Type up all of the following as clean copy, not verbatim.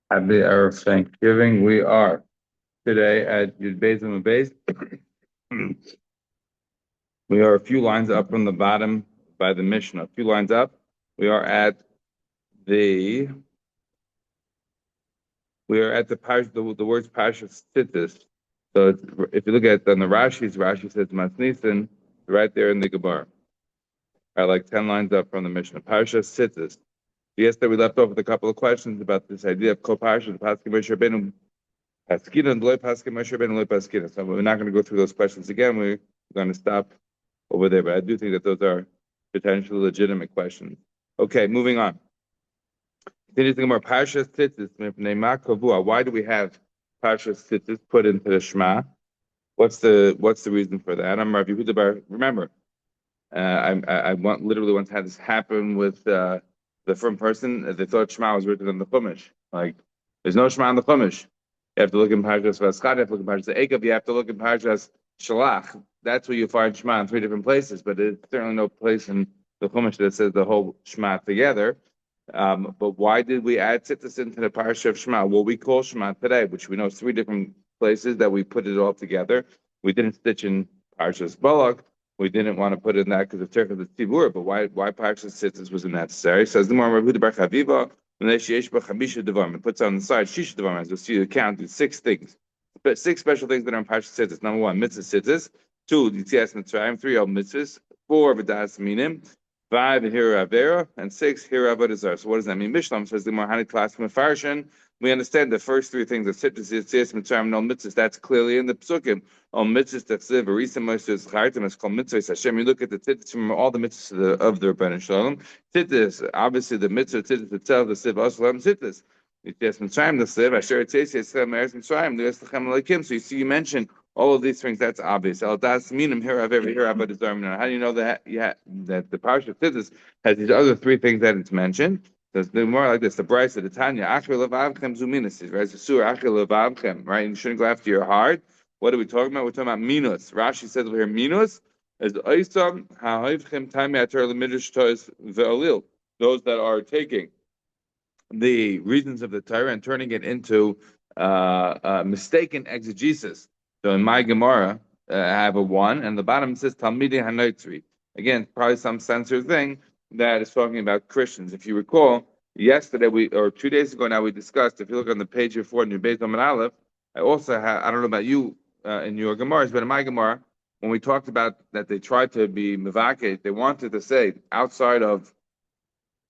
Happy Erev Thanksgiving. We are today at Yud Beis and Beis. We are a few lines up from the bottom by the Mishnah. A few lines up. We are at the parsha, the words parsha tzitzis. So if you look at on the Rashi says Masnisin right there in the Gemara. Like 10 lines up from the Mishnah. Parsha tzitzis. Yesterday we left off with a couple of questions about this idea of kol parsha, the Pasuk Moshe Rabbeinu Paskina and Loy Paskina, Moshe Rabbeinu Loy Paskina. So we're not going to go through those questions again. We're going to stop over there. But I do think that those are potentially legitimate questions. Okay, moving on. Continuing to more Parshas Tzitzis, Mipnei Kavua. Why do we have Parshas Tzitzis put into the Shema? What's the reason for that? I'm Rav Yehuda Bar. Remember, literally once had this happen with the firm person. They thought Shema was written in the Chumash. Like, there's no Shema in the Chumash. You have to look in Parshas Vaschad, you have to look in Parshas Eikav, you have to look in Parshas Shalach. That's where you find Shema in 3 different places, but there's certainly no place in the Chumash that says the whole Shema together. But why did we add Tzitzis into the Parsha of Shema? What we call Shema today, which we know is 3 different places that we put it all together. We didn't stitch in Parshas Balak. We didn't want to put it in that because of Terech of the Tzibur, but why Parshas Tzitzis was necessary? Says the Gemara, Rav Huda Bar Chaviva, it puts on the side Shisha Devarim, as you'll see the count, do 6 things. But 6 special things that are in Parshas Tzitzis. Number 1, Mitzvah Tzitzis. 2, Yitzias Mitzrayim. 3, Al Mitzvahs. 4, V'das Minim. 5, Hira Avera. And 6, Hira Avodah Zarah. So what does that mean? Mishlam says the Mohani Class Mefarshin. We understand the first 3 things of Tzitzis, Yitzias Mitzrayim, and Al Mitzvahs. That's clearly in the Psukim. Al Mitzvahs, Tachziv, Arisa Moshe, Chartim, it's called Mitzvahs Hashem. You look at the Tzitzis, remember all the Mitzvahs of the Rebbeinu Shalom. Tzitzis, obviously the Mitzvah Tzitzis itself, the Siv Aslam Tzitzis. Yitzias Mitzrayim, the Siv, Asher Tzitzis, Yisrael Meretz Mitzrayim, the Yisrachem Alekim. So you see, you mention all of these things. That's obvious. El Das Minim, Hirav Every Hirav Avodah. How do you know that? Yeah, that the Parsha of Tzitzis has these other 3 things that it's mentioned? There's more like this. The Bryce of the Tanya, Achir Levavchem Zuminis, right? The Surah Achir Levavchem, right? You shouldn't go after your heart. What are we talking about? We're talking about minus. Rashi says over here, minus is oisam ha'oivchem taimei atar l'midrash tois ve'olil. Those that are taking the reasons of the Torah and turning it into mistaken exegesis. So in my Gemara, I have a 1, and the bottom says Talmidei Hanotzri. Again, probably some censored thing that is talking about Christians. If you recall, yesterday or 2 days ago now we discussed. If you look on the page before in your Beis Amud Aleph, I also have. I don't know about you in your Gemaras, but in my Gemara, when we talked about that they tried to be mevakeh, they wanted to say outside of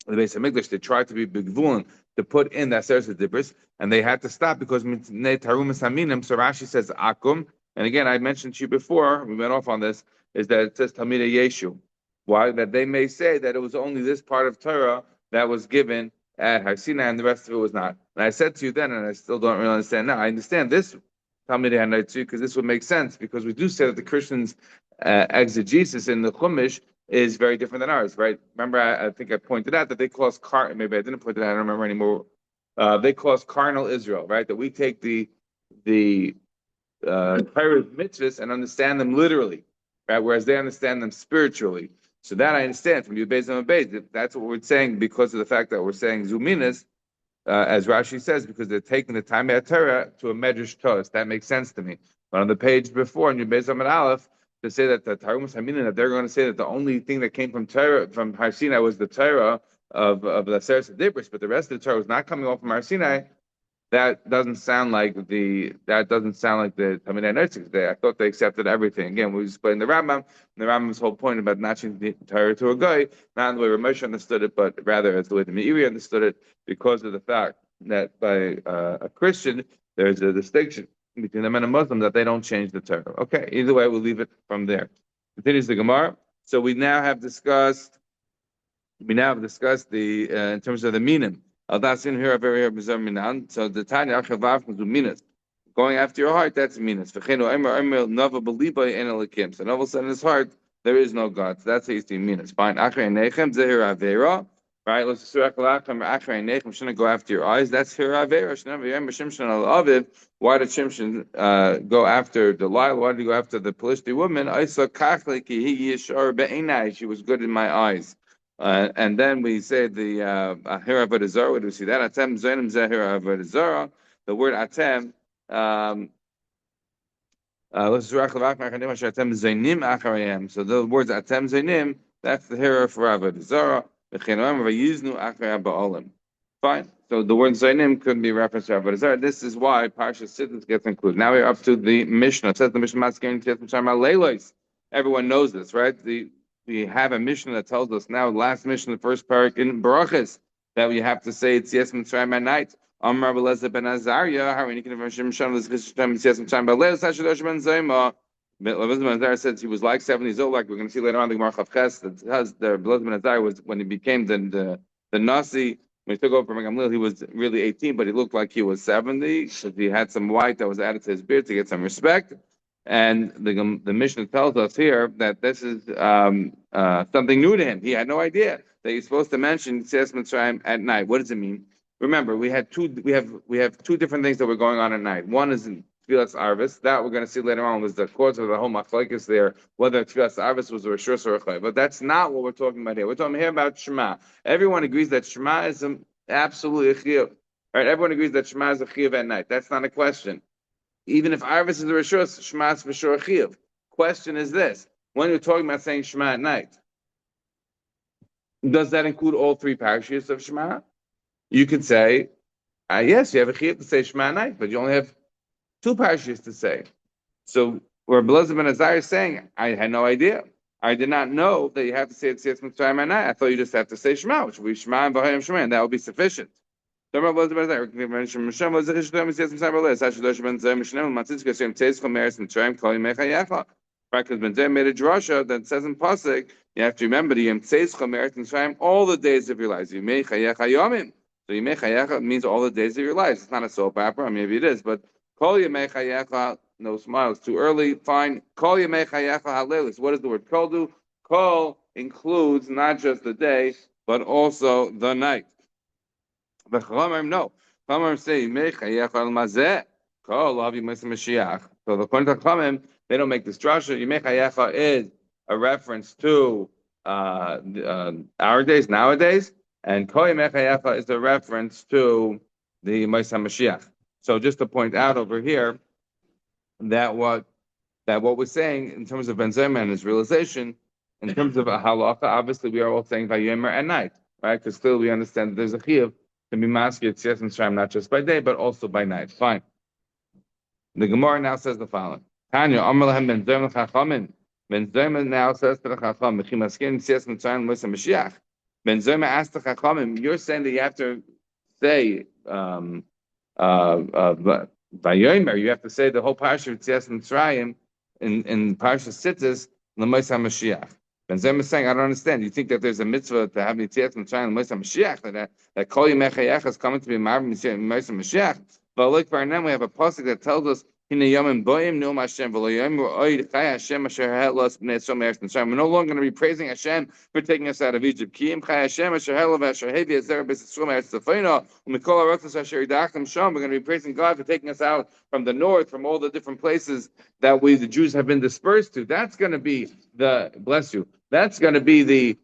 the Beis Hamikdash, they tried to be bigvulin to put in that Aseret Dibris, and they had to stop because mitnei tarumas haminim. So Rashi says akum, and again I mentioned to you before, we went off on this, is that it says Talmidei Yeshu. Why? That they may say that it was only this part of Torah that was given at Har Sinai and the rest of it was not. And I said to you then, and I still don't really understand now. I understand this Talmidei Hanotzri because this would make sense because we do say that the Christians' exegesis in the Chumash is very different than ours, right? Remember, I think I pointed out that they call us maybe I didn't point it out, I don't remember anymore. They call us carnal Israel, right? That we take the Torah's mitzvahs and understand them literally, right? Whereas they understand them spiritually. So that I understand from you based on base. That's what we're saying because of the fact that we're saying Zuminas, as Rashi says, because they're taking the time at Torah to a medrash Tos. That makes sense to me. But on the page before, in your Beis Amud Aleph, to say that the Tarumas Haminin, that they're going to say that the only thing that came from Torah, from Har Sinai, was the Torah of the Aseret Dibris, but the rest of the Torah was not coming off from Har Sinai. That doesn't sound like the Talmidei Hanotzri. I thought they accepted everything. Again, we explained the Rambam, and the Rambam's whole point about not changing the Torah to a guy, not in the way Ramesh understood it, but rather as the way the Meiri understood it, because of the fact that by a Christian there's a distinction between them and a Muslim that they don't change the Torah. Okay, either way, we'll leave it from there. Continues the Gemara. So we now have discussed the in terms of the minim. So the Tanya minas. Going after your heart, that's minas. So Novel said in his heart, there is no God. So that's how you see minas. Fine. Right, let's shouldn't go after your eyes. That's hiravera. Why did Shimshon go after Delilah? Why did he go after the Philistine woman? I saw she was good in my eyes. And then we say the Ahira Avodah Zarah. Where do we see that? Atem Zaynim Zahira Avodah Zarah. The word Atem. So the words Atem Zaynim, that's the hero for Avodah Zarah. Fine. So the word Zaynim could be referenced to Avodah Zarah. This is why Parsha Siddis gets included. Now we're up to the Mishnah. It says the Mishnah Maskein Leilos. Everyone knows this, right? We have a Mishnah that tells us now, last Mishnah, the first parak in Barachas, that we have to say it's Yes Mitzrayim at night. Amar Beleza ben Azariah, Harini can have Shem Shem, this is Yes Mitzrayim, but Leos Hashadosh ben Zayma. Beleza ben Azariah says he was like 70 years old, like we're going to see later on the Gemara Chav Ches, that has the Beleza ben Azariah was when he became the Nasi. When he took over from Gamliel, he was really 18, but he looked like he was 70 because he had some white that was added to his beard to get some respect. And the Mishnah tells us here that this is something new to him. He had no idea that he's supposed to mention Tzias Mitzrayim at night. What does it mean? Remember, we have two different things that were going on at night. One is in Tfilas Arvis. That we're going to see later on was the cause of the whole machlokes there, whether Tfilas Arvis was a reshus or a chay. But that's not what we're talking about here. We're talking here about Shema. Everyone agrees that Shema is absolutely a chiyuv. Right? Everyone agrees that Shema is a chiyuv at night. That's not a question. Even if Arvis is a reshus, Shema is for sure a chiyuv. Question is this: when you're talking about saying Shema at night, does that include all three parashiyos of Shema? You could say, yes, you have a chiyuv to say Shema at night, but you only have two parashiyos to say. So where Beleza ben Azariah is saying, I had no idea. I did not know that you have to say it Tzitz Mitzrayim at night. I thought you just have to say Shema, which would be Shema and V'hayim Shema, and that would be sufficient. Right, because Ben made a drasha that says in Pasuk, you have to remember the Yom Tzeitzcha Meretz Mitzrayim all the days of your lives. Yimei Chayecha Yomim. So Yimei Chayecha means all the days of your lives. It's not a soap opera, maybe it is, but Kol Yimei Chayecha, no smiles, too early, fine. Kol Yimei Chayecha Halelis. What does the word Kol do? Kol includes not just the day, but also the night. The Chachamim, no. Chachamim say Yimei Chayecha Al Mazeh. Kol Avi Mesa Mashiach. So the point of Chachamim, they don't make this drasha. Yimei Chayecha is a reference to our days, nowadays, and Kol Yimei Chayecha is a reference to the Mesa Mashiach. So just to point out over here that what we're saying in terms of Ben Zayman and his realization, in terms of a halacha, obviously we are all saying Vayomer at night, right? Because clearly we understand that there's a chiyuv to be masked Tzitz Mitzrayim not just by day but also by night. Fine. The Gemara now says the following. Tanya, Amar Lahem Ben Zayman Chachamim. Ben Zayman now says to the Chacham, Mechi Maskin Tzitz Mitzrayim Moshe Mashiach. Ben Zayman asked the Chachamim, you're saying that you have to say Vayomer, you have to say the whole parsha of Tzias Mitzrayim in parsha Sitzis L'Mos HaMashiach. Ben Zayman is saying, I don't understand. You think that there's a mitzvah to have Tzias Mitzrayim L'Mos HaMashiach, that Kol Yimei Chayecha is coming to be Marv L'Mos HaMashiach? But look, for now we have a pasuk that tells us we're no longer going to be praising Hashem for taking us out of Egypt. We're going to be praising God for taking us out from the north, from all the different places that the Jews have been dispersed to. That's going to be bless you. That's going to be the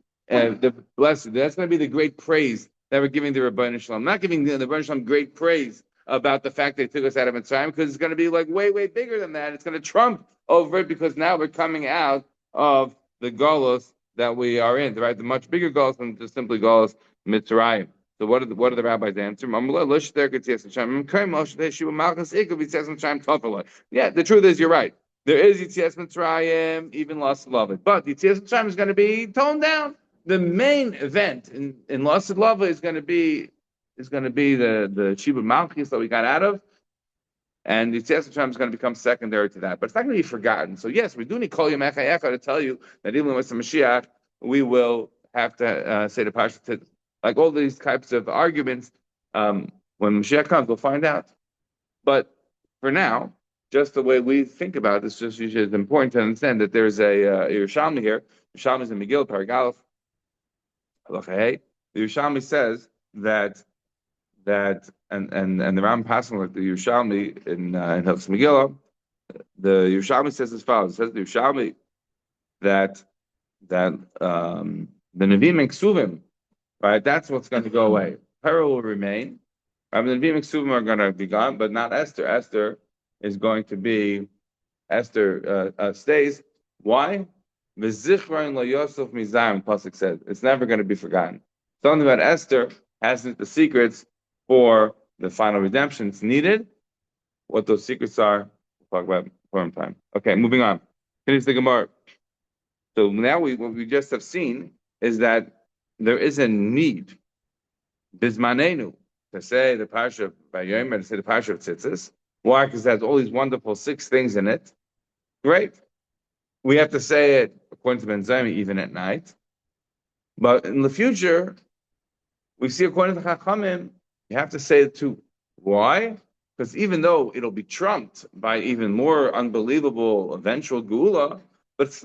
bless you. That's going to be the great praise that we're giving the Rebbeinu Shalom. I'm not giving the Rebbeinu Shalom great praise about the fact they took us out of Mitzrayim, because it's going to be like way bigger than that. It's going to trump over it, because now we're coming out of the Golos that we are in, right? The much bigger Golos than just simply Golos Mitzrayim. So what are the rabbis answer? Yeah, the truth is you're right. There is Yitzias Mitzrayim, even Lost Love. But Yitzias Mitzrayim is going to be toned down. The main event in Lost Love is going to be the Shibud Malchus that we got out of, and the Yitzias Mitzrayim is going to become secondary to that. But it's not going to be forgotten. So yes, we do need Kol Yimei Chayecha to tell you that even with the Mashiach, we will have to say the Parsha. Like all these types of arguments, when Mashiach comes, we'll find out. But for now, just the way we think about this, it's important to understand that there's a Yerushalmi here. Yerushalmi is in Megillah, Paragalef. The Yerushalmi says that and the Ram passing like the Yerushalmi in Hilchos Megillah, the Yerushalmi says as follows. It says the Yerushalmi that The Nevi'im and Ksuvim, right? That's what's going to go away. Torah will remain. The Nevi'im and Ksuvim are going to be gone, but not Esther. Esther is going to be, Esther stays. Why? V'zichron lo Yosef mizayim, Pasuk says. It's never going to be forgotten. Something about Esther has the secrets for the final redemption. It's needed. What those secrets are, we'll talk about for time. Okay, moving on. Finish the Gemara. So now what we just have seen is that there is a need, bismanenu, to say the parsha of Vayomer, to say the parsha of Tzitzis. Why? Because it has all these wonderful 6 things in it. Great. We have to say it according to Ben Zaymi even at night. But in the future, we see according to Chachamim, you have to say it too. Why? Because even though it'll be trumped by even more unbelievable eventual Geula, but it's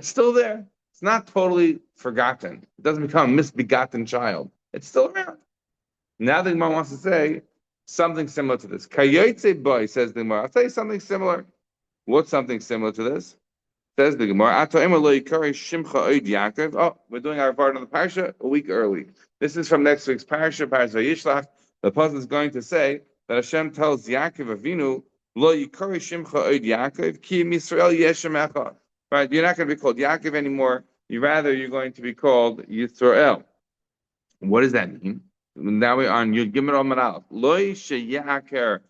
still there. It's not totally forgotten. It doesn't become a misbegotten child. It's still around. Now the Gemara wants to say something similar to this. Kayotze boy, says the Gemara. I'll tell you something similar. What's something similar to this? Says the Gemara. Oh, we're doing our part of the parsha a week early. This is from next week's parsha, Parsha Yishlach. The apostle is going to say that Hashem tells Yaakov Avinu, Lo yikari shimcha oid Yaakov, ki Yisrael yeshemecha. Right? You're not going to be called Yaakov anymore. You're going to be called Yisrael. What does that mean? Now we're on Yud Gimel Amud Aleph. Lo sheyaker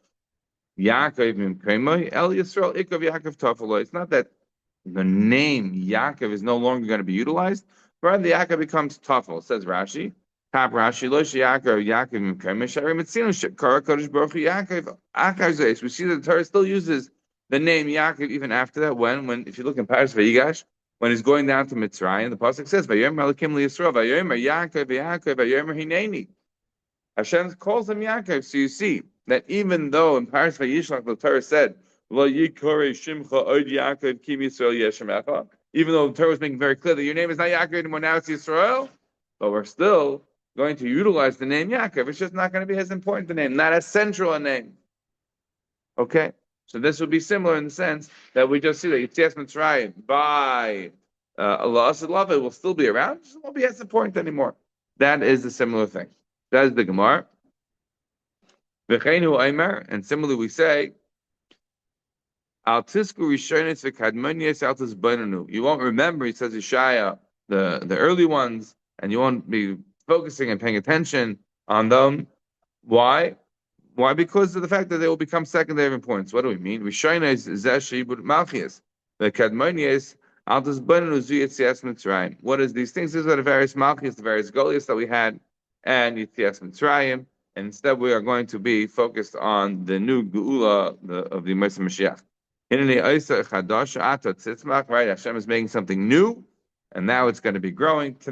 Yaakov mimkremoy el Yisrael ikov Yaakov tafelo. It's not that the name Yaakov is no longer going to be utilized. Rather, the Yaakov becomes tafel. Says Rashi. Top Rashi. Lo sheyakar Yaakov mimkremoy shari mitzinu shekara kodesh baruch hu Yaakov akar zeis. We see that the Torah still uses the name Yaakov even after that. When if you look in Parashat Vayigash, when he's going down to Mitzrayim, the pasuk says, "Vayomer Elokim liYisrael, Vayomer Yaakov, Yaakov, Vayomer Hineni." Hashem calls him Yaakov. So you see that even though in Parashat Vayishlach the Torah said, "Lo yikore shimcha od Yaakov kim Yisrael yeshemecha," even though the Torah was making very clear that your name is not Yaakov anymore, now it's Yisrael, but we're still going to utilize the name Yaakov. It's just not going to be as important a name, not as central a name. Okay. So this would be similar in the sense that we just see that Yitzias Mitzrayim by Allah Love, it will still be around, it just won't be as important anymore. That is a similar thing. That is the Gemara. V'cheinu Omer, and similarly we say, Al tisku rishonis v'kadmonius al tisbonenu. You won't remember, he says Yeshaya, the early ones, and you won't be focusing and paying attention on them. Why? Why? Because of the fact that they will become secondary importance. What do we mean? Rishonis zeshibud malchias. The kadmonius al tisbonenu zu Yitzias Mitzrayim. What is these things? These are the various malchias, the various goliaths that we had, and Yitzias Mitzrayim. And instead, we are going to be focused on the new Geula of the Messiah Mashiach. Right? Hashem is making something new, and now it's going to be growing. This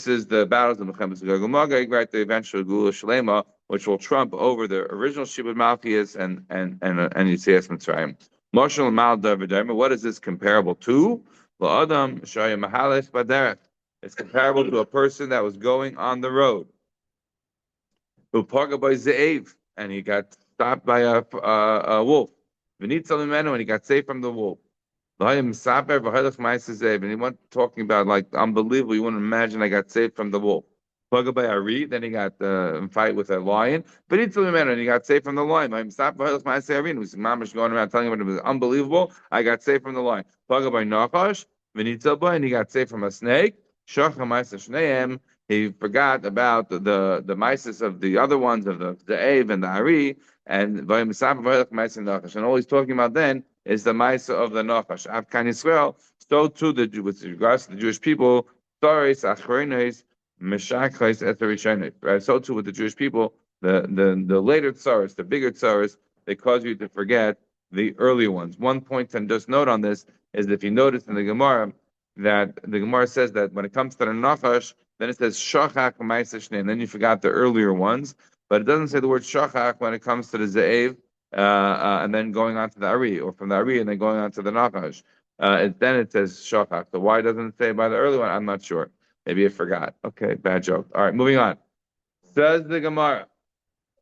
is the battles of Mechemes Gog and Magog, right? The eventual Geula Shalema, which will trump over the original Shibud Malchias and Yitzias Mitzrayim. Moshel Mal David. What is this comparable to? La'adam Shaya Mahales Baderech. It's comparable to a person that was going on the road. Upaga by Ze'ev, and he got stopped by a wolf. V'nitzal mimenu, and he got saved from the wolf. And he went talking about like unbelievable. You wouldn't imagine I got saved from the wolf. Upaga by Ari, then he got in a fight with a lion. V'nitzal mimenu, and he got saved from the lion. Who's mamash going around telling him it was unbelievable. I got saved from the lion. Upaga by Nachash, v'nitzal by, and he got saved from a snake. He forgot about the mices of the other ones, of the Av and the Ari, and all he's talking about then is the mice of the Nachash. Afkan Yisrael, so too with regards to the Jewish people, right? So too with the Jewish people, the later tsaras, the bigger tsaras, they cause you to forget the earlier ones. One point and just note on this is that if you notice in the Gemara, that the Gemara says that when it comes to the Nachash, then it says Shachach Ma'aseh, and then you forgot the earlier ones, but it doesn't say the word Shachach when it comes to the Ze'ev, and then going on to the Ari, or from the Ari and then going on to the Nachash. Then it says Shachach. So why doesn't it say by the early one? I'm not sure. Maybe I forgot. Okay, bad joke. All right, moving on. Says the Gemara.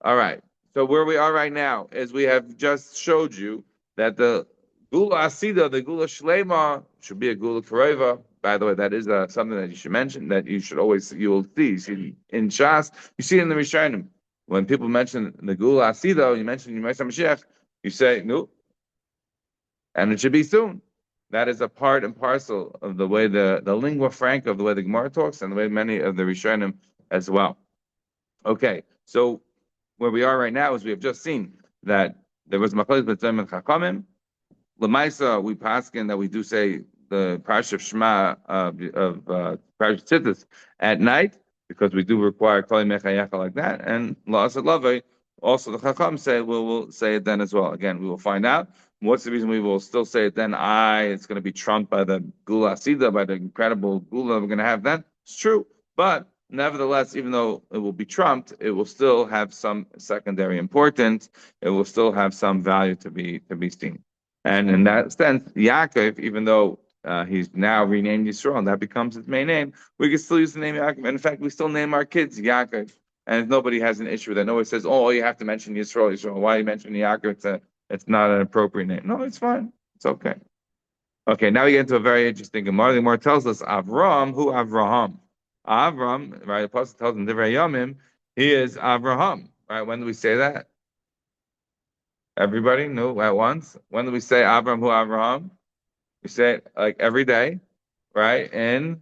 All right. So where we are right now is we have just showed you that the Gula Asida, the Gula Shlema, should be a Gula Kareva. By the way, that is something that you should mention, that you will see. You see in Shas, you see it in the Rishonim. When people mention the Gula Asida, you mention Yemei Mashiach, you say, no, and it should be soon. That is a part and parcel of the way the lingua franca of the way the Gemara talks and the way many of the Rishonim as well. Okay, so where we are right now is we have just seen that there was Machlokes B'Tzemim and Chachamim. Lamaisa, we paskin that we do say the Parsha of Shema of Parsha Tzittis at night because we do require Kol Mechayecha like that, and La'asad Lavei. Also, the Chacham say we'll say it then as well. Again, we will find out. What's the reason we will still say it then? It's going to be trumped by the Gula Sida, by the incredible Gula we're going to have then. It's true, but nevertheless, even though it will be trumped, it will still have some secondary importance. It will still have some value to be seen. And in that sense, Yaakov, even though he's now renamed Yisrael, and that becomes his main name, we can still use the name Yaakov. And in fact, we still name our kids Yaakov. And if nobody has an issue with that, nobody says, "Oh, you have to mention Yisrael. Why are you mentioning Yaakov? It's not an appropriate name." No, it's fine. It's okay. Okay, now we get into a very interesting Gemara. The Gemara tells us Avram, who Avraham? Avram, right? The Apostle tells him Divrei Yomim, he is Avraham. Right? When do we say that? Everybody knew at once. When do we say Avram, who Avraham? We say it like every day, right? In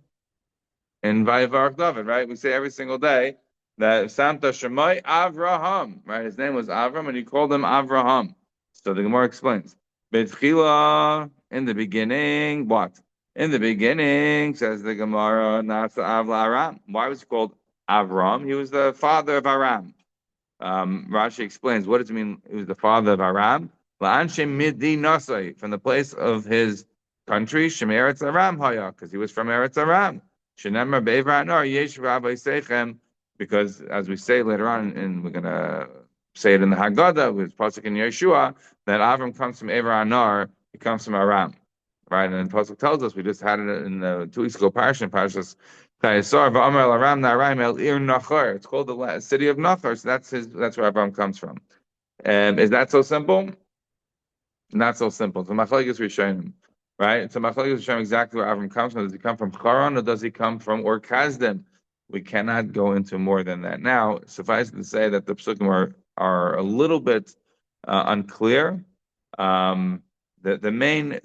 Vayivarach David, right? We say every single day that Samta Shemai Avraham, right? His name was Avram, and he called him Avraham. So the Gemara explains. Betchila, in the beginning, what? In the beginning, says the Gemara, Nasa Avla Aram. Why was he called Avram? He was the father of Aram. Rashi explains, what does it mean? He was the father of Aram. La'anshe midi nasai, from the place of his country, Shem Eretz Aram haya, because he was from Eretz Aram. Shenemar be'evra nar yesh rabbi seichem, because as we say later on, and we're gonna say it in the Haggadah with Pasuk in Yeshua, that Avram comes from Evra Nar, he comes from Aram, right? And the Pasuk tells us, we just had it in the 2 weeks ago Parashas Chayesar v'Amar Aram Naraim El Ir Nachar. It's called the city of Nachar. So that's where Avram comes from. And is that so simple? Not so simple. So Machlokes Rishonim, right? So Machlokes Rishonim exactly where Avram comes from. Does he come from Charan or does he come from Ur Kasdim? We cannot go into more than that. Now, suffice it to say that the Psukim are a little bit unclear. The main,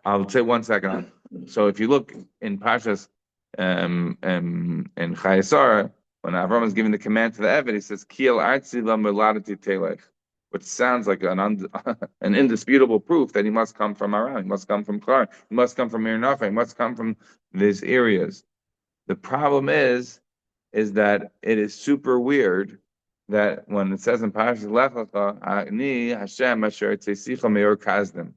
I'll say 1 second. So if you look in Pashas in Chayesar, when Avram is giving the command to the Eved, he says, "Kiel artzi lameladati telech," which sounds like an indisputable proof that he must come from Aram, he must come from Klar, he must come from Mirnafa, he must come from these areas. The problem is that it is super weird that when it says in Parashas Lech Lecha, "Ani Hashem asher tzesicha me'or kazdim,"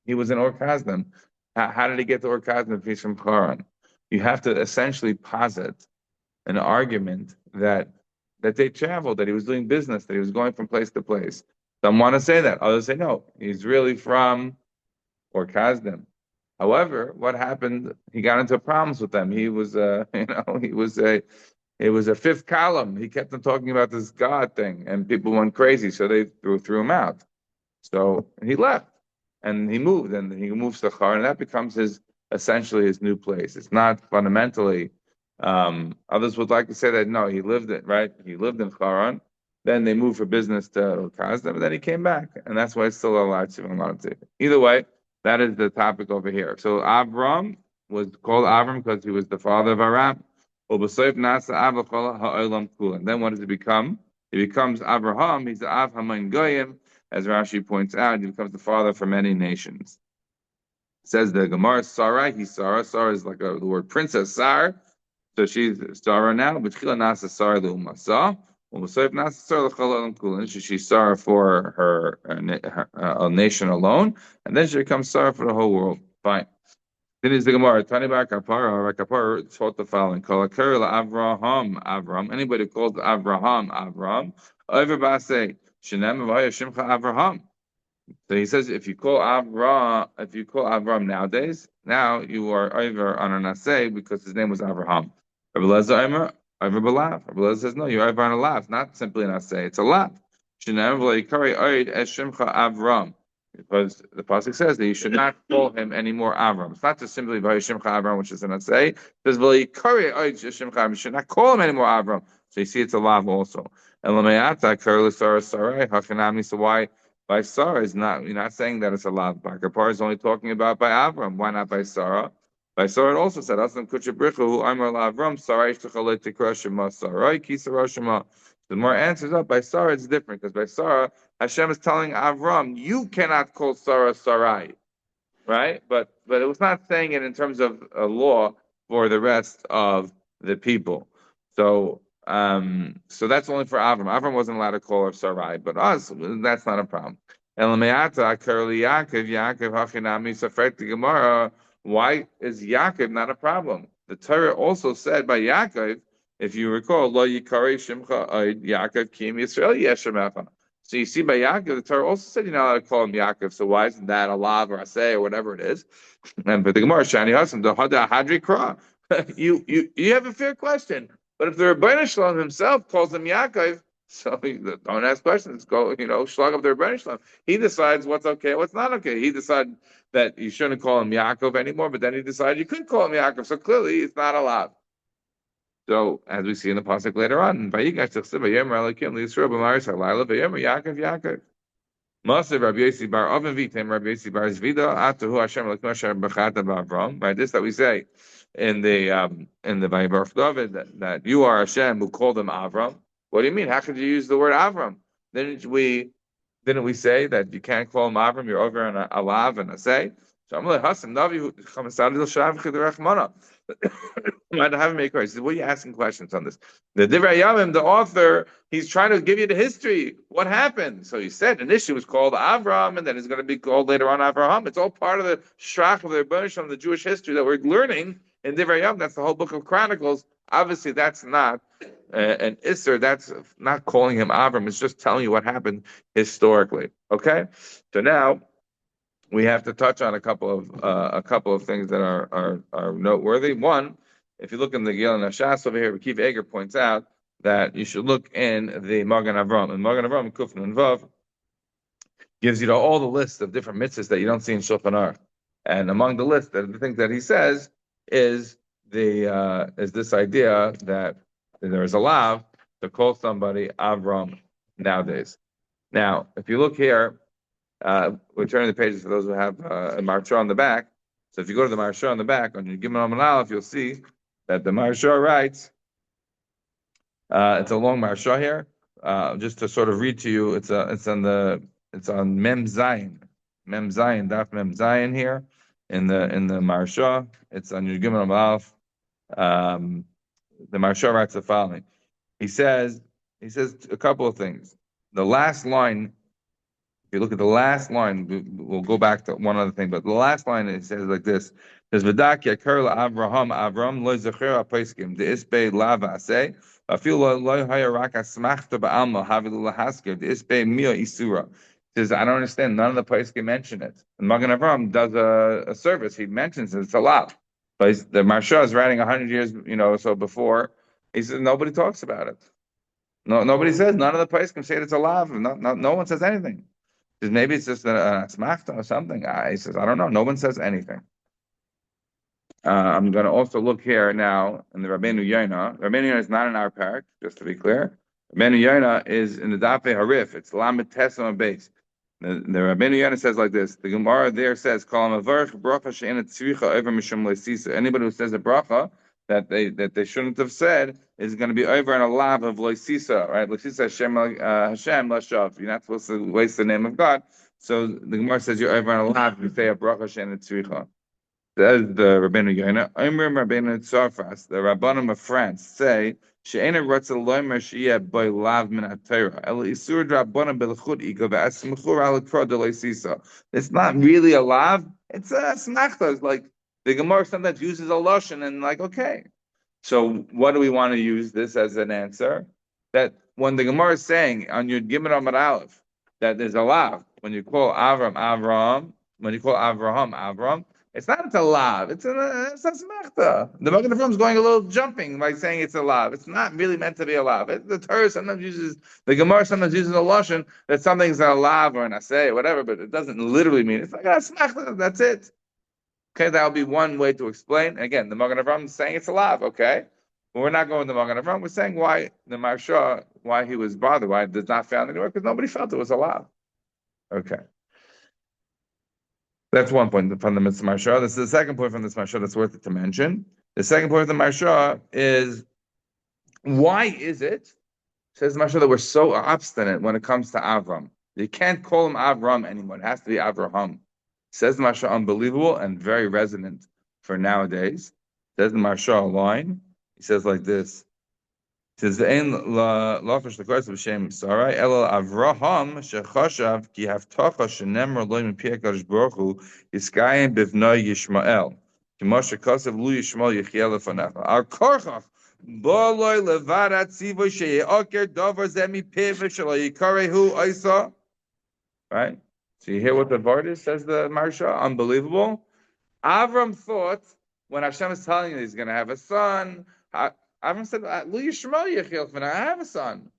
he was in Ur Kasdim. How did he get to Ur Kasdim if he's from Haran? You have to essentially posit an argument that they traveled, that he was doing business, that he was going from place to place. Some want to say that. Others say no, he's really from Ur Kasdim. However, what happened? He got into problems with them. He was, it was a fifth column. He kept on talking about this God thing, and people went crazy, so they threw him out. So he left, and he moved, and he moves to Haran, and that becomes essentially his new place. It's not fundamentally. Others would like to say that no, he lived it right. He lived in Haran. Then they moved for business to Kazda, but then he came back, and that's why it's still allowed to. Either way, that is the topic over here. So Avram was called Avram because he was the father of Aram. And then what does he become? He becomes Abraham. He's the Av Haman Goyim, as Rashi points out. He becomes the father for many nations. Says the Gemara, Sarah. He's Sarah. Sarah is like the word princess Sar. So she's Sarah now. But Nasa Sarah Lumasa. She's Sarah for her nation alone, and then she becomes Sarah for the whole world. Fine. Then is the Gemara. Tani bar kapara. Kapara taught the following: Kol Avraham. Anybody called Avraham. Over base shenem v'haya shimcha Avraham. So he says, if you call Avram nowadays, now you are over on an asay because his name was Avraham. Rabbi Lezer over b'lav. Rabbi Lezer says, no, you're over on a lav, not simply an asay, it's a lav. Avram. because the pasuk says that you should not call him anymore Avram. It's not just simply Vayishimcha Avram, which is an say. It says Vayikari Shimcha Avram. You should not call him anymore Avram. So you see, it's a lav also. And Lamayata Karli Sarah Sarai Hachanami. So why by Sarah is not? You're not saying that it's a lav. Bakapar is only talking about by Avram. Why not by Sarah? By Sarah it also said Aslam Kuchabrichu who Amar Avram Sarai Shtachalet Tikra Shema Sarai Kisara Shema. The more answers up by Sarah, it's different because by Sarah Hashem is telling Avram, you cannot call Sarah Sarai, right? But it was not saying it in terms of a law for the rest of the people. So that's only for Avram. Avram wasn't allowed to call her Sarai, but us, that's not a problem. Elameata Karli Yaakov, Yaakov Hachinami Safek the Gemara. Why is Yaakov not a problem? The Torah also said by Yaakov, if you recall, Lo Yikari Shimcha Yaakov Kim Yisrael Yeshemecha. So you see by Yaakov, the Torah also said you're not allowed to call him Yaakov. So why isn't that a lav or a say or whatever it is? And but the Gemara, Shani Hasan, the Hada Hadri Kra. You have a fair question. But if the Rebbeinu Shalom himself calls him Yaakov, so don't ask questions. Go, schlag up the Rebbeinu Shalom. He decides what's okay, what's not okay. He decided that you shouldn't call him Yaakov anymore, but then he decided you could call him Yaakov. So clearly it's not allowed. So, as we see in the pasuk later on, Vayigash Tichsiv Vayomer Elokim L'Yisrael B'Maris Halayla Vayomer Yaakov Yaakov. Masav Rabbi Yosi Bar Oven Vitem Rabbi Yosi Bar Zvida Atahu Hashem Elokim Asher B'Chata B'Avram. By this that we say in the Vayibarach David that you are Hashem who called him Avram. What do you mean? How could you use the word Avram? Didn't we say that you can't call him Avram? You're over on a lav and a say. So I'm like Hasan Navi who Chamasad Shav Chidurachmana. Might have make he said, what are you asking questions on this? The Divrei Yamim, the author, he's trying to give you the history. What happened? So he said initially it was called Avram, and then it's going to be called later on Avraham. It's all part of the Shrach of the Rebbeinu of the Jewish history that we're learning in Divrei Yamim. That's the whole book of Chronicles. Obviously, that's not an Isser. That's not calling him Avram. It's just telling you what happened historically. Okay? So now we have to touch on a couple of things that are noteworthy. One, if you look in the Gil and Hashas over here, Keith Eger points out that you should look in the Magen Avram. And Magen Avram, Kufn and Vav, gives you all the list of different mitzvahs that you don't see in Shulchan Aruch. And among the list, the things that he says is this idea that there is a law to call somebody Avram nowadays. Now, if you look here, we're turning the pages for those who have a Marsha on the back. So if you go to the Marsha on the back, on your Gimel Amud Aleph, you'll see that the Marsha writes, it's a long Marsha here, just to sort of read to you, it's on Mem Zayin, Daf Mem Zayin here, in the Marsha, it's on your Gimel Amud Aleph. The Marsha writes the following. He says a couple of things. The last line, if you look at the last line, we'll go back to one other thing, but the last line, it says like this. It says, V'dak yakar Avram lo zecher ha'paiskim, de'isbei lava aseh, v'afil lo haya rak asmachta ba'alma, havilu lahasker, de'isbei mia isura. He says, I don't understand, none of the paiskim mention it. And Magen Avram does a service, he mentions it, it's a lot. But the Marsha is writing 100 years, or so before. He says, nobody talks about it. No, nobody says, none of the paiskim say it's a lav. No one says anything. He says, maybe it's just a smachta or something. He says, I don't know. No one says anything. I'm going to also look here now in the Rabbeinu Yonah. Rabbeinu Yonah is not in our parak, just to be clear. Rabbeinu Yonah is in the Dafe Harif. It's Lamed Tesam base. The Rabbeinu Yonah says like this. The Gemara there says, "Kol mavarich bracha she'ena tzricha over mishum leisisa." Anybody who says a bracha that they shouldn't have said is going to be over in a lav of leisisa, right? Leisisa Hashem lashav. You're not supposed to waste the name of God. So the Gemara says you're over in a lav if you say a bracha she'ena tzricha. That is the Rabbeinu Yonah. Omer Rabbeinu Tzarfas, the Rabbanim of France, say she'ena rotza loimer she'yeh by lav min ha'Torah. El isur drabbanim belchut ego ve'asmechur al kro de leisisa. It's not really a lav. It's a smachta. It's like the Gemara sometimes uses a lashon and like, okay. So what do we want to use this as an answer? That when the Gemara is saying on your Gimel Amud Aleph that there's a lav when you call Avram, when you call Avraham, It's not it's a lav. It's a smechta. The Magen Avraham is going a little jumping by saying it's a lav. It's not really meant to be a lav. The Torah sometimes uses the Gemara sometimes uses a lashon that something's a lav or an asay or whatever, but it doesn't literally mean it's like a smechta. That's it. Okay, that would be one way to explain. Again, the Magen Avraham is saying it's a lav. Okay, but we're not going to the Magen Avraham. We're saying why the Marsha, why he was bothered, why it did not found anywhere, because nobody felt it was a lav. Okay. That's one point from the Mitzvah Marsha. This is the second point from this Marsha that's worth it to mention. The second point of the Marsha is why is it, says the Marsha, that we're so obstinate when it comes to Avram? You can't call him Avram anymore. It has to be Avraham. Says the Marsha, unbelievable and very resonant for nowadays. Says the Marsha a line. He says like this. Says ve'en lafish l'koyes b'shem sarai elo Avraham shechashav ki haftacha shenemar lo mipi HaKadosh Baruch Hu yiskayim bivnoi Yishmael ki moshe kasev lu Yishmael yichiel lefanecha al korchach boloi levarat tzivoy sheyeoker davar ze mipiv shelo yikarehu oisa. Right? So you hear what the word is, says the Marsha? Unbelievable. Avram thought when Hashem is telling you he's going to have a son, Avram said, "Lu Yishmael Yechiel Fana, I have a son."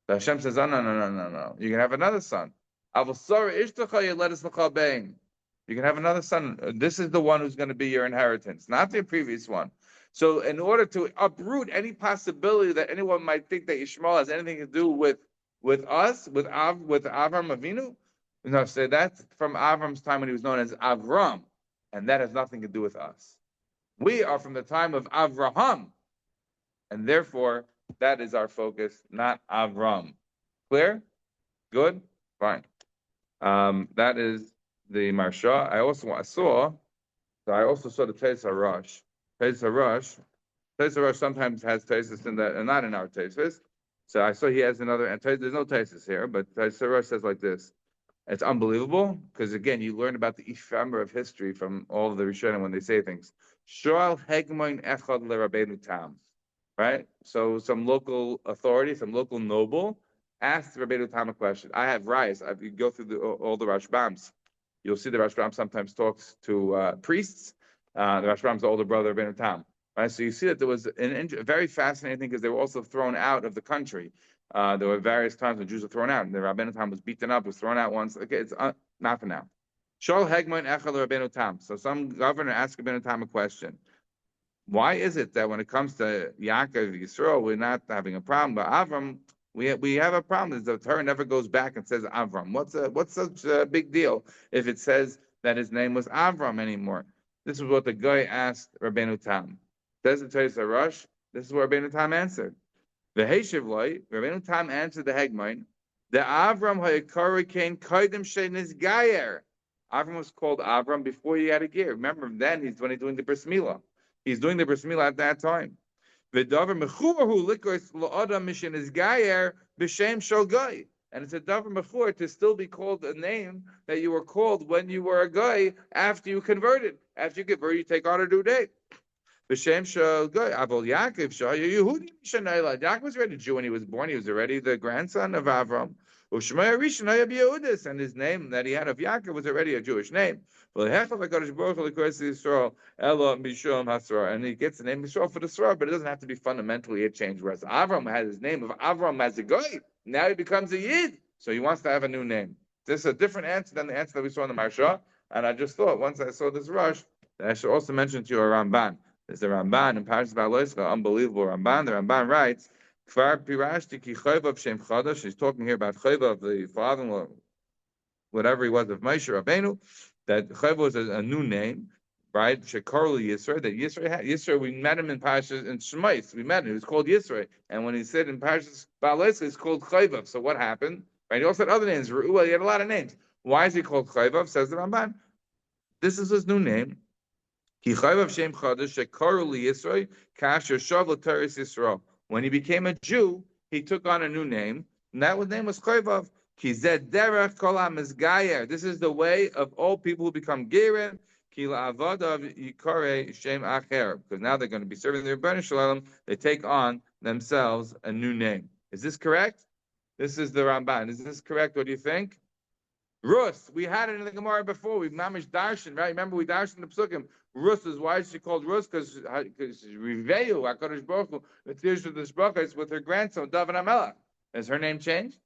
So Hashem says, "Oh no! You can have another son. Avosara Ishtachah Yeledes L'Chabein. You can have another son. This is the one who's going to be your inheritance, not the previous one." So, in order to uproot any possibility that anyone might think that Yishmael has anything to do with us, with Avram Avinu, so that's from Avram's time when he was known as Avram, and that has nothing to do with us. We are from the time of Avraham. And therefore, that is our focus, not Avram. Clear? Good? Fine. That is the Marsha. I also saw the Teis HaRosh. Teis HaRosh sometimes has Teisus in that, and not in our Teisus. So I saw he has another, and there's no Teisus here, but Teis HaRosh says like this. It's unbelievable, because again, you learn about the ephemer of history from all of the Rishonim when they say things. Shoal Hegmoin Echad LeRabbeinu Tam. Right? So some local authority, some local noble asked Rabbeinu Tam a question. I have rice. If you go through all the Rashbams, you'll see the Rashbam sometimes talks to priests. The Rashbam's the older brother of Rabbeinu Tam. Right? So you see that there was a very fascinating thing because they were also thrown out of the country. There were various times when Jews were thrown out. And the Rabbeinu Tam was beaten up, was thrown out once. Okay, it's not for now. Shol Hegmon Echel Rabbeinu Tam. So some governor asked Rabbeinu Tam a question. Why is it that when it comes to Yaakov Yisrael, we're not having a problem, but Avram, we have a problem? The Torah never goes back and says Avram. What's such a big deal if it says that his name was Avram anymore? This is what the guy asked Rabbeinu Tam. Says the Torah HaRosh. This is what Rabbeinu Tam answered. The Heishiv Loi, Rabbeinu Tam answered the Hegmon. The Avram Hayakari Kain Kaidim Shenis Gayer. Avram was called Avram before he had a gear. Remember, then he's doing the Bris Milah. He's doing the bris milah at that time. And it's a davar mechur to still be called a name that you were called when you were a guy after you converted. After you convert, you take on a new name. Yaakov was already a Jew when he was born. He was already the grandson of Avram. And his name that he had of Yaakov was already a Jewish name. And he gets the name Yisrael for the Sra, but it doesn't have to be fundamentally a change. Whereas Avram had his name of Avram as a guy, now he becomes a Yid, so he wants to have a new name. This is a different answer than the answer that we saw in the Marsha, and I just thought once I saw this rush that I should also mention to you a Ramban. There's a Ramban in Parshas Ba'aloischa, unbelievable Ramban. The Ramban writes, Kfar pirashti ki chayvav shem chadash. He's talking here about chayvav, the father-in-law, whatever he was of Moshe Rabbeinu, that chayvav was a new name, right? Shekarli Yisro, that Yisro had. Yisro, we met him in Parshas, in Shemais, we met him, he was called Yisro. And when he said in Parshas Ba'aloischa, he's called chayvav. So what happened? Right? He also had other names, Reuel, he had a lot of names. Why is he called chayvav? Says the Ramban. This is his new name. When he became a Jew, he took on a new name, and that name was Chayvav. This is the way of all people who become Gerim, because now they're going to be serving the Rebbeinu Shalom, they take on themselves a new name. Is this correct? This is the Ramban. Is this correct? What do you think? Rus, we had it in the Gemara before. We mamish darshan, right? Remember we darshan the psukim. Rus is why is she called Rus? Because Riveu Hakadosh Baruch Hu, the tears of this Brachot with her grandson David Amelach. Has her name changed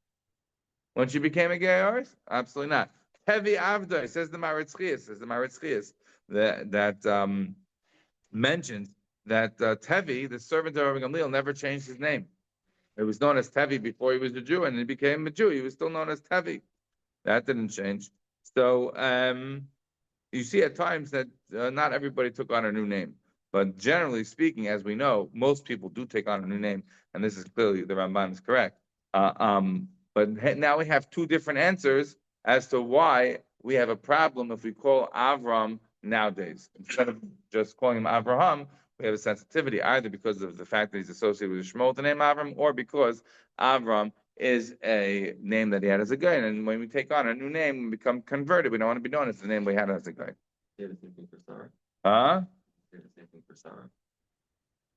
when she became a Geyaris? Absolutely not. Heavy Avdai says the Maritzchias that mentions that Tevi, the servant of Rabbi Gamliel, never changed his name. It was known as Tevi before he was a Jew, and he became a Jew. He was still known as Tevi. That didn't change. So you see at times that not everybody took on a new name. But generally speaking, as we know, most people do take on a new name. And this is clearly, the Ramban is correct. But now we have two different answers as to why we have a problem if we call Avram nowadays. Instead of just calling him Avraham, we have a sensitivity either because of the fact that he's associated with Shmuel, the name Avram, or because Avram is a name that he had as a guy. And when we take on a new name and become converted, we don't want to be known as the name we had as a guy. Say the same thing for Sarah. Huh? Say the same thing for Sarah.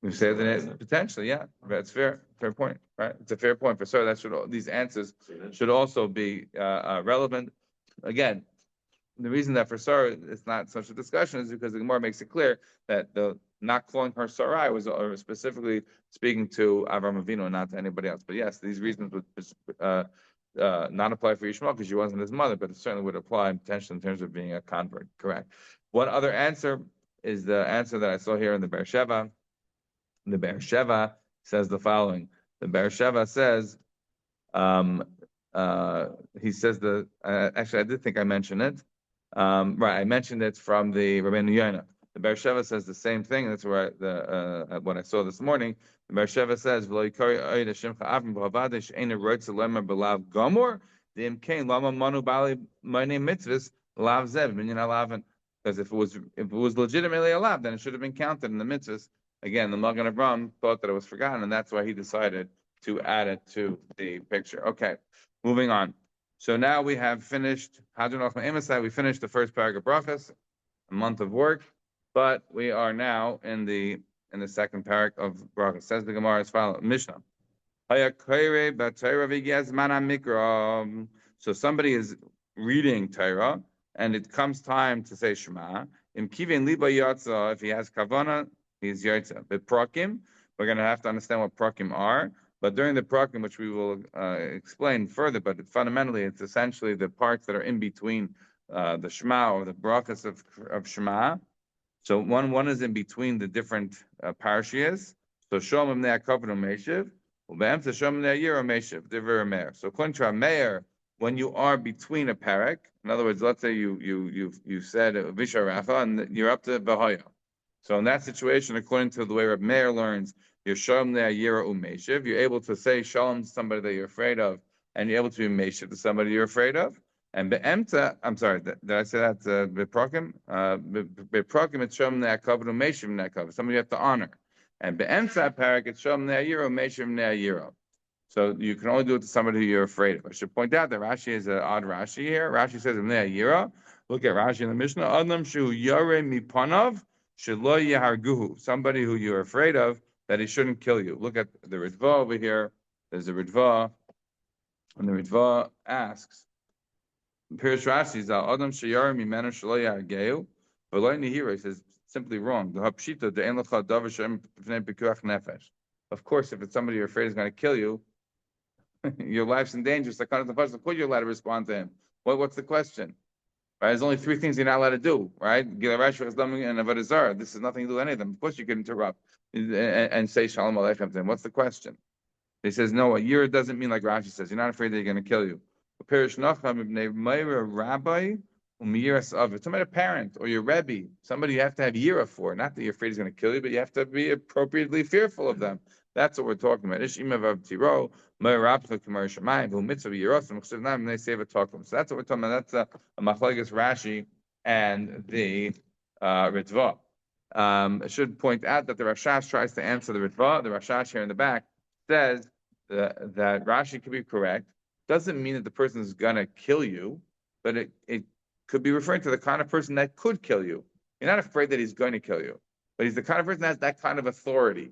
We say the name potentially, yeah. That's fair. Fair point, right? It's a fair point for Sarah. These answers should also be relevant. Again, the reason that for Sarah it's not such a discussion is because the Gemara makes it clear that the not calling her Sarai was specifically speaking to Avram Avinu and not to anybody else. But yes, these reasons would not apply for Yishmael because she wasn't his mother, but it certainly would apply potentially in terms of being a convert. Correct. One other answer is the answer that I saw here in the Be'er Sheva. The Be'er Sheva says the following. The Be'er Sheva says, he says actually I did think I mentioned it. Right, I mentioned it from the Rabbeinu Yonah. The Be'er Sheva says the same thing. That's where what I saw this morning. The Be'er Sheva says, because if it was legitimately allowed, then it should have been counted in the mitzvahs. Again, the Magen Avraham thought that it was forgotten, and that's why he decided to add it to the picture. Okay, moving on. So now we have finished we finished the first paragraph brachas, a month of work, but we are now in the second paragraph of brachas. Says the Gemara as follows: Mishnah. So somebody is reading Torah, and it comes time to say Shema. If he has kavana, he's yotza. But prakim, we're going to have to understand what prakim are. But during the prakim, which we will explain further, but fundamentally it's essentially the parts that are in between the Shema or the brachas of Shema. So one is in between the different parashiyas. So Shomim Ne'akavnu Meshiv, Ube'emtza Shomim Ne'ayiro Meshiv, Divrei Meir. So according to Meir, when you are between a parak, in other words, let's say you said Visharacha and you're up to Bahaya. So in that situation, according to the way Reb Meir learns, you're Shalom Ne'ayira Umeshiv. You're able to say Shalom to somebody that you're afraid of, and you're able to be Meshiv to somebody you're afraid of. And Be'emta, I'm sorry, did I say that? Be'prokim? Be'prokim, it's Shalom Ne'akavnu Meshiv Ne'akav. Somebody you have to honor. And Be'emta parak, it's Shalom Ne'ayira Meshiv Ne'ayira. So you can only do it to somebody who you're afraid of. I should point out that Rashi is an odd Rashi here. Rashi says Ne'ayira. Look at Rashi in the Mishnah. Adam Shu Yare Mipanav. Somebody who you're afraid of, that he shouldn't kill you. Look at the Ritva over here. There's a Ritva, and the Ritva asks, Pirish Rashi is Adam Shayar Mimenu Shelo Yargeu, V'lo Nihira. He says simply wrong. The Hapshita the Ein Lecha Davar Shem B'nei Pikuach Nefesh. Of course, if it's somebody you're afraid is going to kill you, your life's in danger. So, of course, you're allowed to respond to him. What's the question? Right? There's only three things you're not allowed to do, right? This is nothing to do with any of them. Of course, you can interrupt and say Shalom Aleichem to him. What's the question? He says, no, a year doesn't mean like Rashi says. You're not afraid that you're going to kill you. Somebody, a parent or your Rebbe, somebody you have to have yira for. Not that you're afraid he's going to kill you, but you have to be appropriately fearful of them. That's what we're talking about. So that's what we're talking about. That's a Machlekes Rashi and the Ritva. I should point out that the Rashash tries to answer the Ritva. The Rashash here in the back says that Rashi could be correct. Doesn't mean that the person is going to kill you, but it could be referring to the kind of person that could kill you. You're not afraid that he's going to kill you, but he's the kind of person that has that kind of authority.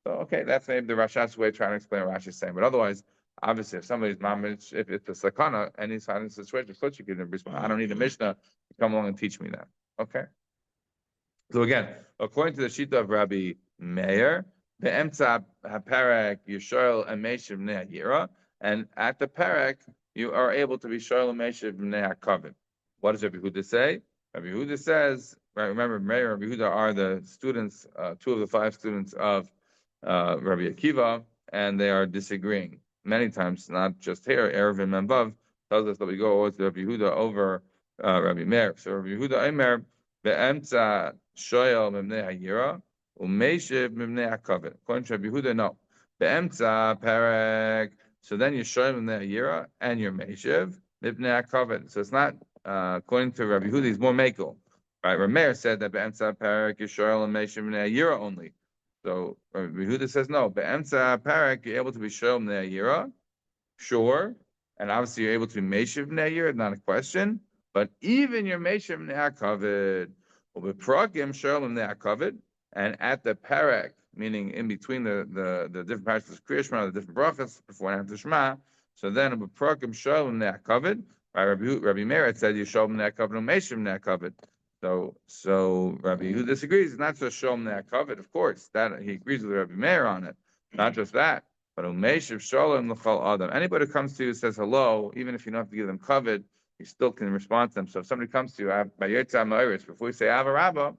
So, okay, that's maybe the Rasha's way of trying to explain what Rashi's saying. But otherwise, Obviously, if somebody's mamish, if it's a sakana, any silence situation, of course you can respond. I don't need a mishnah to come along and teach me that. Okay. So again, according to the Shita of Rabbi Meir, the Emtza HaPerek, Yisrael and Meshiv Bnei Yira, and at the Perek, you are able to be Yisrael and Meshiv Bnei HaKavod. What does Rabbi Huda say? Rabbi Huda says, right, remember, Meir and Rabbi Huda are the students, two of the five students of Rabbi Akiva, and they are disagreeing many times, not just here. Erevin and above tells us that we go always to Rabbi Huda over Rabbi Meir. So Rabbi Huda Eimer, be'emtza shoyel mimnei hayira, u'meishiv mimnei hakavod. According to Rabbi Huda, no. Be'emtza perek. So then you're shoyel mimnei hayira and you're meishiv mimnei hakavod. So it's not according to Rabbi Huda, he's more makel. Right? Rabbi Meir said that be'emtza perek you're shoyel and meishiv mimnei hayira only. So Rabbi Huda says no. Be'emtza perek you're able to be shoyel mimnei hayira, sure, and obviously you're able to be meishiv mimnei hayira, not a question. But even your Meshiv Bnei HaKavod, or B'Pragim Shalom Bnei HaKavod, and at the Perek, meaning in between the different parts of Kriya Shema, the different brachas before and after Shema, so then B'Pragim Shalom Bnei HaKavod, Rabbi Meir said you Shalom Bnei HaKavod and Meshiv Bnei HaKavod. So Rabbi who disagrees, it's not just Shalom Bnei HaKavod, of course, that he agrees with Rabbi Meir on it, not just that. But Meshiv Shalom L'Chal Adam. Anybody who comes to you and says hello, even if you don't have to give them kavod, you still can respond to them. So if somebody comes to you by Yotzei Ma'aretz, before you say Ava Rabba,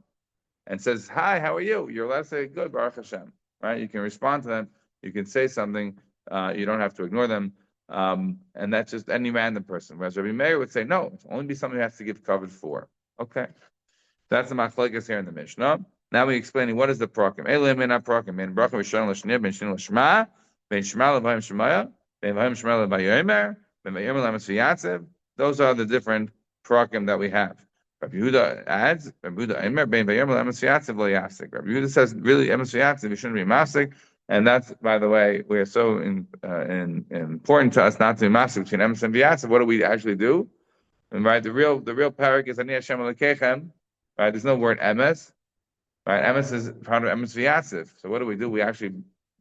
and says, "Hi, how are you?" You're allowed to say, "Good, Baruch Hashem." Right? You can respond to them. You can say something. You don't have to ignore them. And that's just any random person. Whereas Rabbi Meir would say, "No, it's only be somebody who has to give coverage for." Okay, that's the machlekes here in the Mishnah. Now we're explaining what is the prokim. Elim min prokim. Min bracha v'shalom l'shnei ben shin l'shma ben shema l'vayim shemaya ben vayim shema l'vayomer ben vayomer l'emes v'yatzev. Those are the different prokim that we have. Rabbi Yehuda adds, Rabbi Yehuda Eimer bein vayomer l'emes v'yatzev lo yafsik. Rabbi Yehuda says, really, emes v'yatzev, you shouldn't be mafsik. And that's, by the way, we are so important to us not to be mafsik between emes and v'yatzev. What do we actually do? And right, the real parak is Ani Hashem Elokechem. Right, there's no word emes. Right, emes is part of emes v'yatzev. So what do? We actually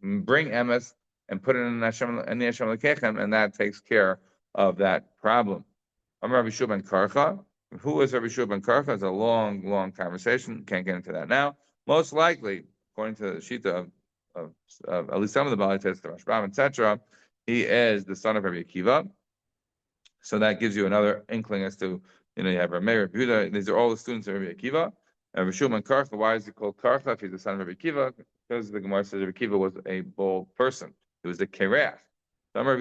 bring emes and put it in Ani Hashem Elokechem, and that takes care of that problem. I'm Rabbi Shua ben Karcha. Who is Rabbi Shua ben Karcha? It's a long conversation. Can't get into that now. Most likely, according to the Shita of at least some of the Baalei Teretz, the Rashbam, etc., he is the son of Rabbi Akiva. So that gives you another inkling as to, you have Rabbi Meir, Rabbi Yehuda. These are all the students of Rabbi Akiva. Rabbi Shua ben Karcha, why is he called Karcha if he's the son of Rabbi Akiva? Because the Gemara says Rabbi Akiva was a bold person. He was the Kereach. So we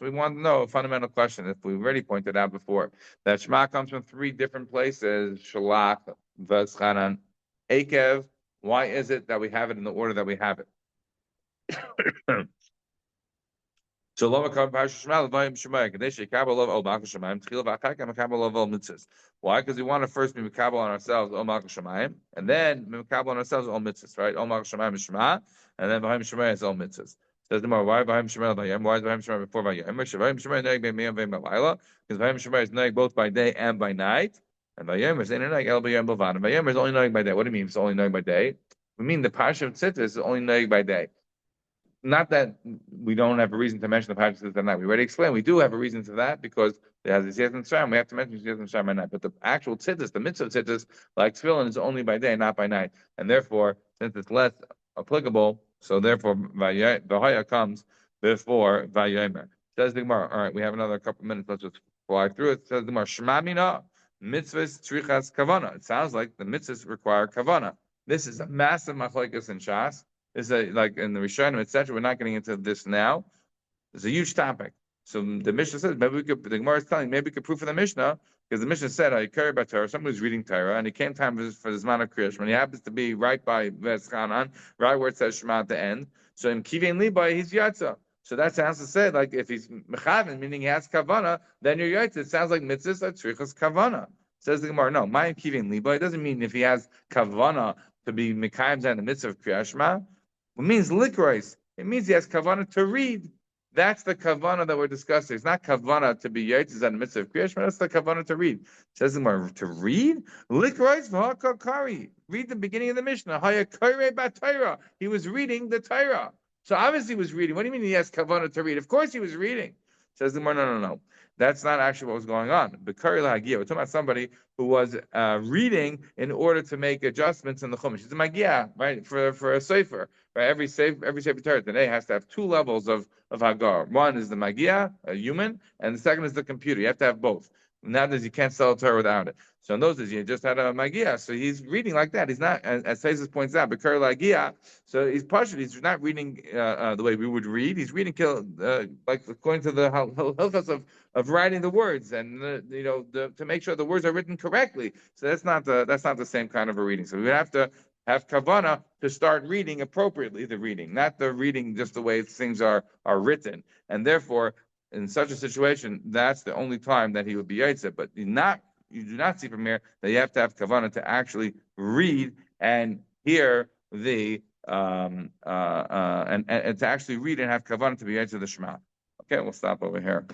want to know a fundamental question. If we already pointed out before that Shema comes from three different places, Shalach, V'Schanan, Akev. Why is it that we have it in the order that we have it? Why? Because we want to first be Mekabel on ourselves, Ol Malchus Shemayim, and then Mekabel on ourselves, Ol Mitzvahs, right? Ol Malchus Shemayim is Shema, and then V'Hayim Shemayim is Ol Mitzvahs. Says the Gemara, why V'Hayim Shemayim V'Hayim? Why is V'Hayim Shemayim before V'Hayim? V'Hayim Shemayim Neig B'Miyam V'Yim B'Layla, because V'Hayim Shemayim is Neig both by day and by night, and V'Hayim is Neig El B'Yim B'Van. And V'Hayim is only Neig by day. What do you mean it's only Neig by day? We mean the Parsha of Tzitzis is only Neig by day. Not that we don't have a reason to mention the Parsha at night. We already explained we do have a reason for that because it has the Siyat and Sham. We have to mention Siyat and Sham by night. But the actual Tzitzis, the mitzvah Tzitzis, like Tefillin, is only by day, not by night. And therefore, since it's less applicable, so therefore V'Haya comes before Vayomer. Says the Gemara. All right, we have another couple of minutes. Let's just fly through it. Says the Gemara, Shema Mina, mitzvahs tzrichas kavana. It sounds like the mitzvahs require kavana. This is a massive machlokes in Shas. Is like in the Rishonim, etc. We're not getting into this now. It's a huge topic. So the Mishnah says maybe we could. The Gemara is telling maybe we could prove for the Mishnah because the Mishnah said I carry by Torah. Someone who's reading Torah and he came time for the Zman of Kriya Shema. He happens to be right by Veschanan, right where it says Shema at the end. So in Kivein Libai he's Yatza. So that sounds to say like if he's Mechavin, meaning he has Kavana, then you're Yatza. It sounds like mitzvahs are tzrichas Kavana. Says the Gemara. No, my Kivein Libai doesn't mean if he has Kavana to be Mekayim and the mitzvah of Kriya Shema. It means likrais. It means he has kavana to read. That's the kavana that we're discussing. It's not kavana to be yaitz in the midst of kriyashma. That's the kavana to read. It says to read likrais v'hakakari. Read the beginning of the Mishnah. Hayakare b'Torah. He was reading the Torah. So obviously he was reading. What do you mean he has kavanah to read? Of course he was reading. Says the Gemara, no. That's not actually what was going on. Bekari lahagia. We're talking about somebody who was reading in order to make adjustments in the chumash. It's a magia, right? For a sefer, right? Every sefer Torah today has to have two levels of hagar. One is the magia, a human, and the second is the computer. You have to have both. Nowadays you can't sell a Torah without it. So in those days you just had a magia. So he's reading like that. He's not, as Taisus points out, bekari lahagia. So he's partially, he's not reading the way we would read. He's reading like according to the halachas of writing the words, and to make sure the words are written correctly. So that's not the same kind of a reading. So we have to have kavana to start reading appropriately, the reading, not the reading just the way things are written. And therefore, in such a situation, that's the only time that he would be yaitze. But you do not see from here that you have to have kavana to actually read and hear the and to actually read and have kavanah to be yaitze the Shema. Okay, we'll stop over here.